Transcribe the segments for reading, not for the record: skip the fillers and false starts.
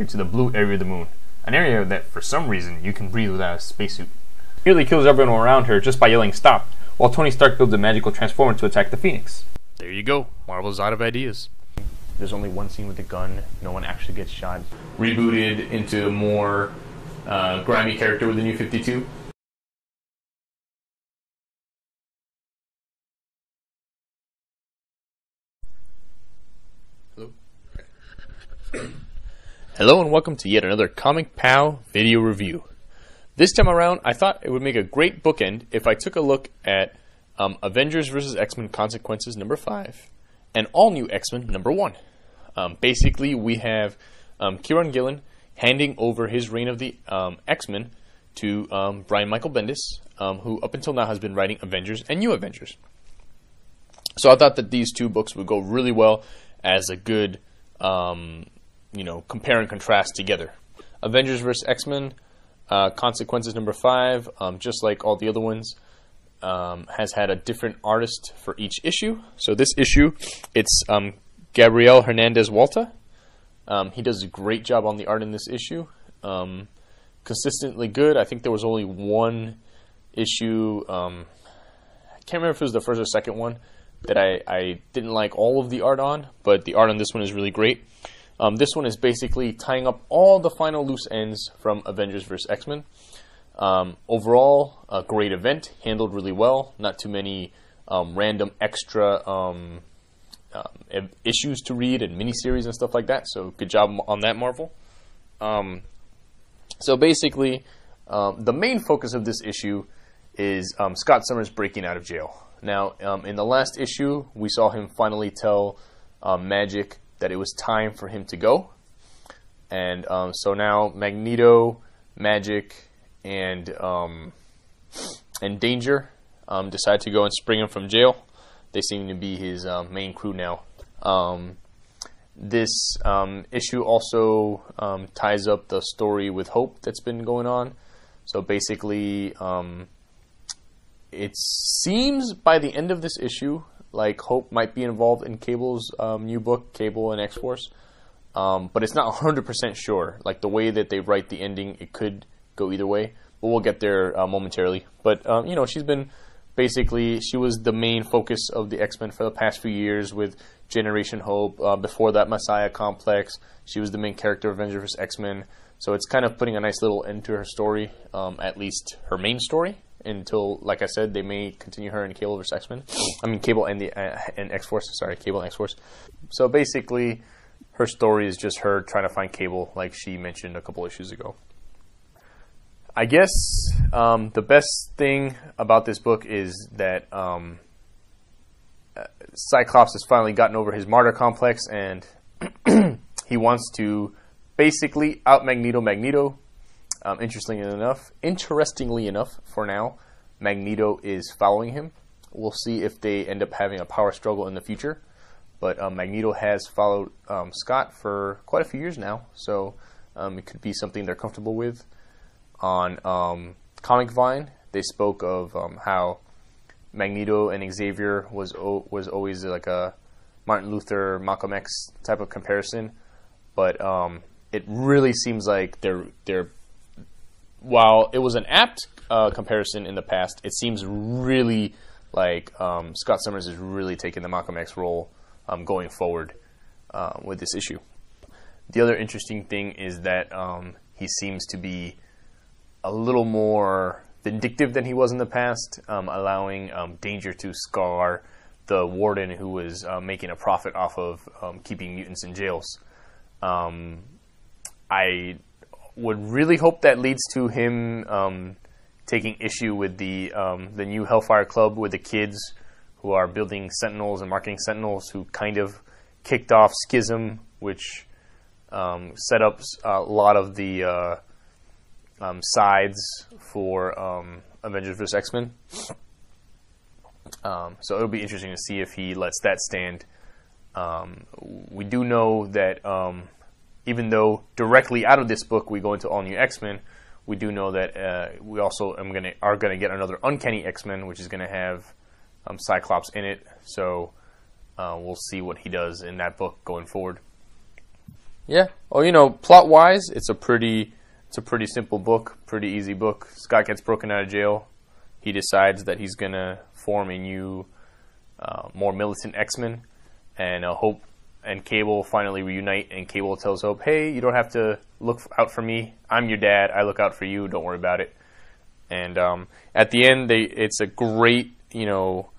to the blue area of the moon, an area that for some reason you can breathe without a spacesuit. Nearly kills everyone around her just by yelling stop, while Tony Stark builds a magical transformer to attack the Phoenix. There you go, Marvel's out of ideas. There's only one scene with a gun, no one actually gets shot. Rebooted into a more grimy character with the New 52. Hello? Hello and welcome to yet another Comic POW video review. This time around, I thought it would make a great bookend if I took a look at Avengers vs. X-Men Consequences number 5 and All New X-Men number 1. Basically, we have Kieron Gillen handing over his reign of the X-Men to Brian Michael Bendis, who up until now has been writing Avengers and New Avengers. So I thought that these two books would go really well as a good, compare and contrast together. Avengers vs. X-Men Consequences number 5, just like all the other ones, has had a different artist for each issue. So this issue, it's Gabriel Hernandez Walta. He does a great job on the art in this issue. Consistently good. I think there was only one issue, I can't remember if it was the first or second one, that I didn't like all of the art on, but the art on this one is really great. This one is basically tying up all the final loose ends from Avengers vs. X-Men. Overall, a great event, handled really well. Not too many random extra issues to read and miniseries and stuff like that. So good job on that, Marvel. So basically, the main focus of this issue is Scott Summers breaking out of jail. Now, in the last issue, we saw him finally tell Magic that it was time for him to go. And so now Magneto, Magic, and Danger decide to go and spring him from jail. They seem to be his main crew now. This issue also ties up the story with Hope that's been going on. So basically, it seems by the end of this issue like Hope might be involved in Cable's new book, Cable and X-Force. But it's not 100% sure. Like the way that they write the ending, it could go either way. But we'll get there momentarily. But, she's been basically, she was the main focus of the X-Men for the past few years with Generation Hope. Before that, Messiah Complex. She was the main character of Avengers vs. X-Men. So it's kind of putting a nice little end to her story, at least her main story, until, like I said, they may continue her in Cable vs. X-Men. I mean, Cable and X-Force. Sorry, Cable and X-Force. So basically, her story is just her trying to find Cable, like she mentioned a couple issues ago. I guess the best thing about this book is that Cyclops has finally gotten over his martyr complex, and he wants to basically out Magneto. Interestingly enough, for now, Magneto is following him. We'll see if they end up having a power struggle in the future. But Magneto has followed Scott for quite a few years now, so it could be something they're comfortable with. On Comic Vine, they spoke of how Magneto and Xavier was always like a Martin Luther, Malcolm X type of comparison, but it really seems like they're while it was an apt comparison in the past, it seems really like Scott Summers is really taking the Malcolm X role going forward with this issue. The other interesting thing is that he seems to be a little more vindictive than he was in the past, allowing Danger to scar the warden who was making a profit off of keeping mutants in jails. I would really hope that leads to him taking issue with the new Hellfire Club with the kids who are building Sentinels and marketing Sentinels, who kind of kicked off Schism, which set up a lot of the sides for Avengers vs. X-Men. So it'll be interesting to see if he lets that stand. We do know that even though directly out of this book we go into All New X-Men, we do know that we also are going to get another Uncanny X-Men, which is going to have Cyclops in it. So we'll see what he does in that book going forward. Yeah. Oh, you know, plot wise, it's a pretty simple book, pretty easy book. Scott gets broken out of jail. He decides that he's gonna form a new, more militant X-Men, and Hope and Cable finally reunite. And Cable tells Hope, "Hey, you don't have to look out for me. I'm your dad. I look out for you. Don't worry about it." And at the end, it's a great, you know,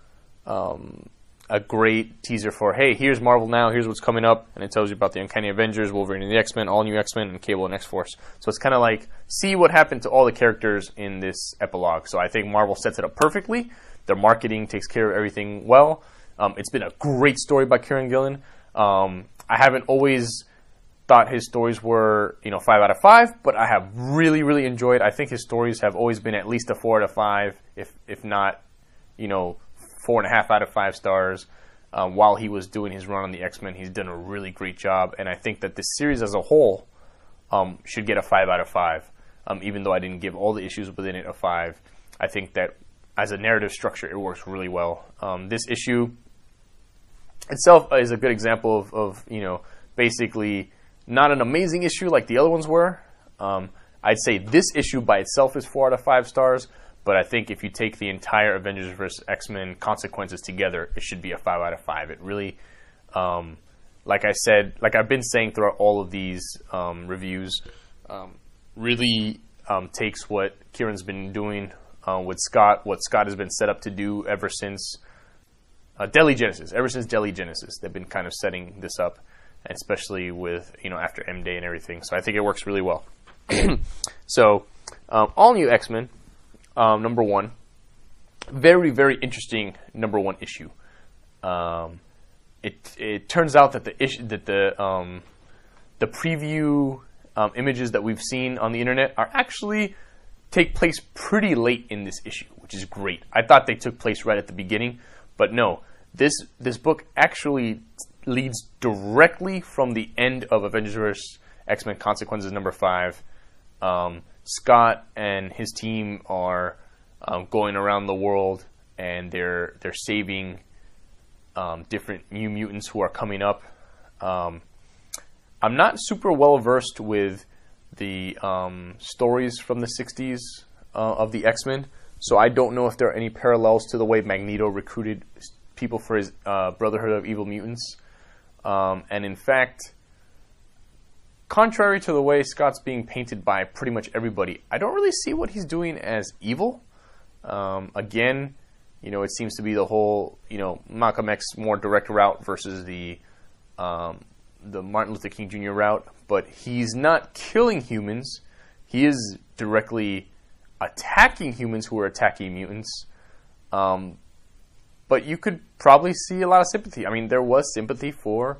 a great teaser for, hey, here's Marvel now, here's what's coming up, and it tells you about the Uncanny Avengers, Wolverine and the X-Men, all new X-Men, and Cable and X-Force. So it's kind of like, see what happened to all the characters in this epilogue. So I think Marvel sets it up perfectly. Their marketing takes care of everything well. It's been a great story by Kieran Gillen. I haven't always thought his stories were, you know, 5 out of 5, but I have really, really enjoyed. I think his stories have always been at least a 4 out of 5, if not, you know, 4.5 out of 5 stars. While he was doing his run on the X-Men, he's done a really great job, and I think that this series as a whole should get a 5 out of 5. Even though I didn't give all the issues within it a 5, I think that as a narrative structure, it works really well. This issue itself is a good example of you know, basically not an amazing issue like the other ones were. I'd say this issue by itself is 4 out of 5 stars. But I think if you take the entire Avengers vs. X-Men consequences together, it should be a 5 out of 5. It really, like I said, like I've been saying throughout all of these reviews, really takes what Kieran's been doing with Scott, what Scott has been set up to do ever since Deadly Genesis. Ever since Deadly Genesis, they've been kind of setting this up, and especially with, you know, after M Day and everything. So I think it works really well. So, all new X-Men. Number 1, very, very interesting number 1 issue. It turns out that the preview images that we've seen on the internet are actually take place pretty late in this issue, which is great. I thought they took place right at the beginning, but no. This book actually leads directly from the end of Avengers vs. X-Men Consequences number 5. Scott and his team are going around the world, and they're saving different New Mutants who are coming up. I'm not super well versed with the stories from the 60s of the X-Men, so I don't know if there are any parallels to the way Magneto recruited people for his Brotherhood of Evil Mutants. And in fact, contrary to the way Scott's being painted by pretty much everybody, I don't really see what he's doing as evil. Again, you know, it seems to be the whole, you know, Malcolm X more direct route versus the Martin Luther King Jr. route. But he's not killing humans. He is directly attacking humans who are attacking mutants. But you could probably see a lot of sympathy. I mean, there was sympathy for,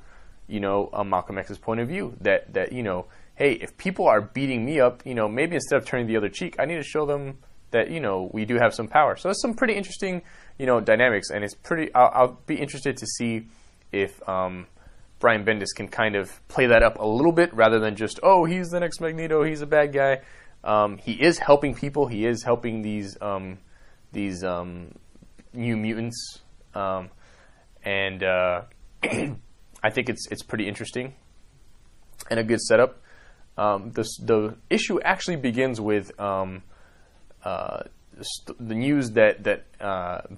you know, Malcolm X's point of view that, you know, hey, if people are beating me up, you know, maybe instead of turning the other cheek, I need to show them that, you know, we do have some power. So it's some pretty interesting, you know, dynamics, and it's pretty, I'll be interested to see if Brian Bendis can kind of play that up a little bit rather than just, oh, he's the next Magneto, he's a bad guy. He is helping people. He is helping these New Mutants, and I think it's pretty interesting and a good setup. The issue actually begins with the news that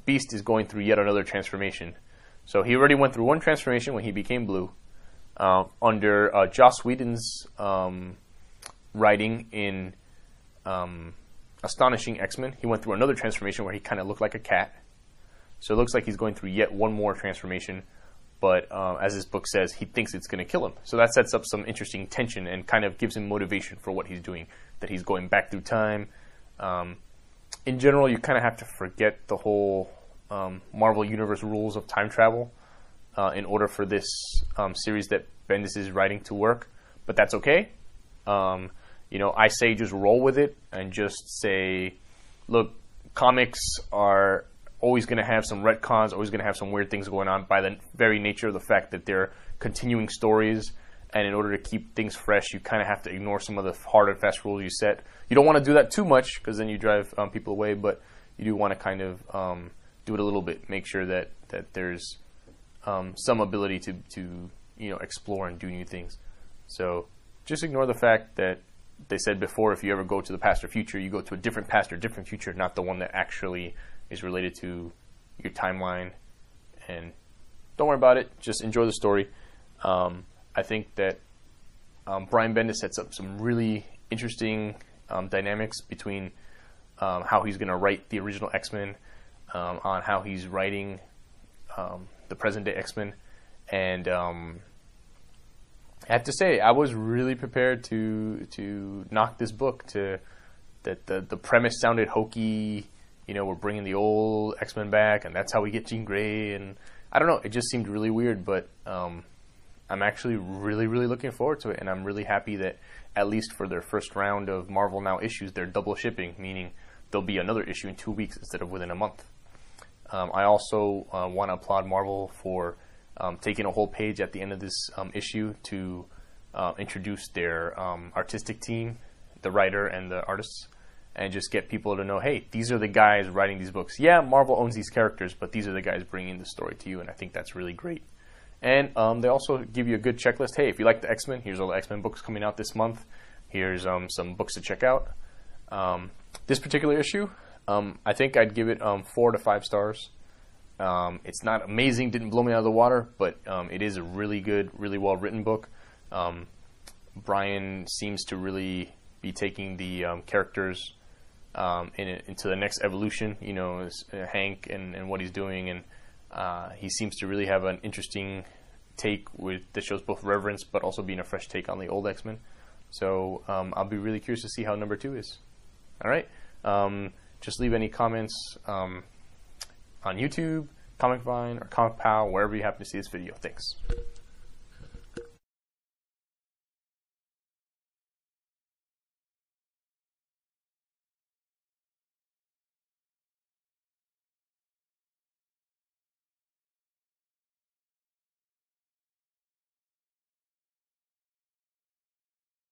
Beast is going through yet another transformation. So he already went through one transformation when he became blue. Under Joss Whedon's writing in Astonishing X-Men, he went through another transformation where he kind of looked like a cat. So it looks like he's going through yet one more transformation, but as this book says, he thinks it's going to kill him. So that sets up some interesting tension and kind of gives him motivation for what he's doing, that he's going back through time. In general, you kind of have to forget the whole Marvel Universe rules of time travel in order for this series that Bendis is writing to work, but that's okay. You know, I say just roll with it and just say, look, comics are always going to have some retcons, always going to have some weird things going on by the very nature of the fact that they're continuing stories, and in order to keep things fresh, you kind of have to ignore some of the hard and fast rules you set. You don't want to do that too much because then you drive people away, but you do want to kind of do it a little bit, make sure that there's some ability to you know, explore and do new things. So just ignore the fact that they said before, if you ever go to the past or future, you go to a different past or different future, not the one that actually is related to your timeline. And don't worry about it. Just enjoy the story. I think that Brian Bendis sets up some really interesting dynamics between how he's going to write the original X-Men, on how he's writing the present-day X-Men. And I have to say, I was really prepared to knock this book. That the premise sounded hokey. You know, we're bringing the old X-Men back, and that's how we get Jean Grey. And I don't know, it just seemed really weird. But I'm actually really, really looking forward to it, and I'm really happy that at least for their first round of Marvel Now issues, they're double shipping, meaning there'll be another issue in 2 weeks instead of within a month. I also want to applaud Marvel for taking a whole page at the end of this issue to introduce their artistic team, the writer and the artists, and just get people to know, hey, these are the guys writing these books. Yeah, Marvel owns these characters, but these are the guys bringing the story to you, and I think that's really great. And they also give you a good checklist. Hey, if you like the X-Men, here's all the X-Men books coming out this month. Here's some books to check out. This particular issue, I think I'd give it 4 to 5 stars. It's not amazing, didn't blow me out of the water, but it is a really good, really well-written book. Brian seems to really be taking the characters into the next evolution, you know, Hank and what he's doing, and he seems to really have an interesting take that shows both reverence but also being a fresh take on the old X-Men. So I'll be really curious to see how number 2 is. All right. Just leave any comments on YouTube, Comic Vine, or Comic POW, wherever you happen to see this video. Thanks.